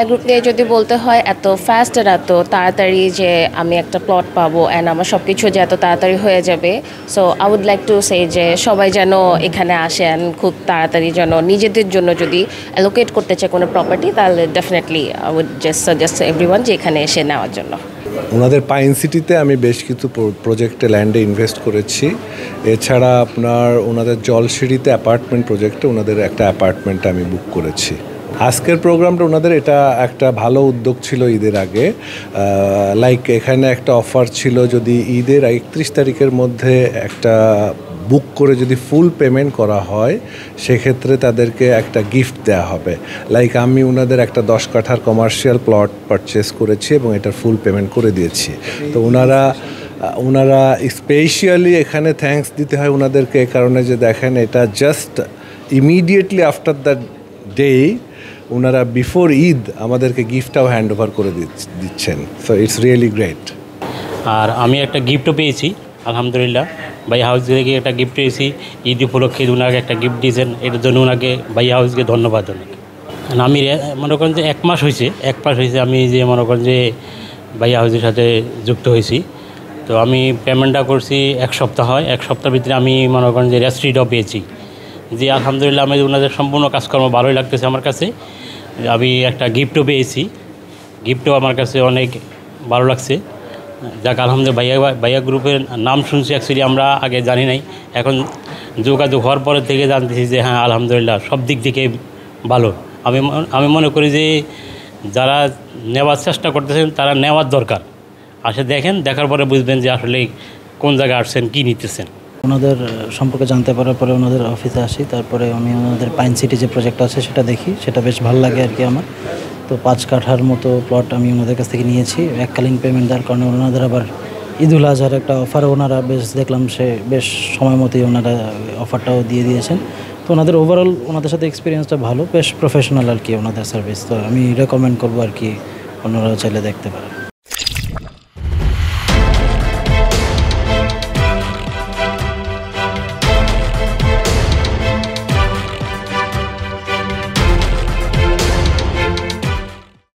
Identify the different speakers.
Speaker 1: Group নিয়ে যদি বলতে হয় এত ফাস্ট আর এত তাড়াতাড়ি যে আমি একটা প্লট পাবো অ্যান্ড আমার সব কিছু যে এত তাড়াতাড়ি হয়ে যাবে, so I would like to say যে সবাই যেন এখানে আসেন খুব তাড়াতাড়ি, যেন নিজেদের জন্য যদি অ্যালোকেট করতে চায় কোনো প্রপার্টি তাহলে definitely I would just suggest everyone যে এখানে এসে নেওয়ার জন্য।
Speaker 2: ওনাদের পাইন সিটিতে আমি বেশ কিছু প্রজেক্টে ল্যান্ডে ইনভেস্ট করেছি। এছাড়া আপনার ওনাদের জলসিঁড়িতে অ্যাপার্টমেন্ট প্রজেক্টে ওনাদের একটা অ্যাপার্টমেন্ট আমি বুক করেছি। আজকের প্রোগ্রামটা ওনাদের এটা একটা ভালো উদ্যোগ ছিল ঈদের আগে। লাইক এখানে একটা অফার ছিল, যদি ঈদের 31 তারিখের মধ্যে একটা বুক করে যদি ফুল পেমেন্ট করা হয় সেক্ষেত্রে তাদেরকে একটা গিফট দেওয়া হবে। লাইক আমি ওনাদের একটা 10 কাঠার কমার্শিয়াল প্লট পারচেস করেছি এবং এটার ফুল পেমেন্ট করে দিয়েছি। তো ওনারা স্পেশালি এখানে থ্যাঙ্কস দিতে হয় ওনাদেরকে এই কারণে যে দেখেন এটা just immediately after that day ওনারা বিফোর ঈদ আমাদেরকে গিফটটাও হ্যান্ড ওভার করে দিচ্ছেন। So it's really great.
Speaker 3: আর আমি একটা গিফটও পেয়েছি আলহামদুলিল্লাহ। ভাই হাউস থেকে একটা গিফট পেয়েছি ঈদ উপলক্ষে, ওনাকে একটা গিফট দিয়েছেন, এটার জন্য ওনাকে ভাই হাউসকে ধন্যবাদ অনেক। আমি মনে করেন যে 1 মাস হয়েছে আমি যে মনে করেন যে ভাই হাউসের সাথে যুক্ত হয়েছি। তো আমি পেমেন্টটা করছি 1 সপ্তাহ হয়, 1 সপ্তাহের ভিতরে আমি মনে করেন যে রেস্ট্রিটও পেয়েছি। যে আলহামদুলিল্লাহ আমি ওনাদের সম্পূর্ণ কাজকর্ম ভালোই লাগতেছে আমার কাছে। আমি একটা গিফটও পেয়েছি, গিফটও আমার কাছে অনেক ভালো লাগছে। যাক আলহামদুলিল্লাহ, ভাইয়া গ্রুপের নাম শুনছি, অ্যাকচুয়ালি আমরা আগে জানি নাই, এখন যোগাযোগ হওয়ার পরের থেকে জানতেছি যে হ্যাঁ আলহামদুলিল্লাহ সব দিক থেকে ভালো। আমি মনে করি যে যারা নেওয়ার চেষ্টা করতেছেন তারা নেওয়ার দরকার। দেখেন, দেখার পরে বুঝবেন যে আসলে কোন জায়গায় আসছেন, কী নিতেছেন।
Speaker 4: ওনাদের সম্পর্কে জানতে পারার পরে ওনাদের অফিসে আসি, তারপরে আমি ওনাদের পাইন সিটি যে প্রজেক্ট আছে সেটা দেখি, সেটা বেশ ভালো লাগে আর কি আমার। তো 5 কাঠার মতো প্লট আমি ওনাদের কাছ থেকে নিয়েছি এককালীন পেমেন্ট দেওয়ার কারণে। ওনাদের আবার ঈদুল আজহার একটা অফার ওনারা বেশ দেখলাম সে বেশ সময় মতোই ওনারা অফারটাও দিয়ে দিয়েছেন। তো ওনাদের ওভারঅল ওনাদের সাথে এক্সপিরিয়েন্সটা ভালো, বেশ প্রফেশনাল আর কি ওনাদের সার্ভিস। তো আমি রেকমেন্ড করবো আর কি, অন্যরা চাইলে দেখতে পারেন।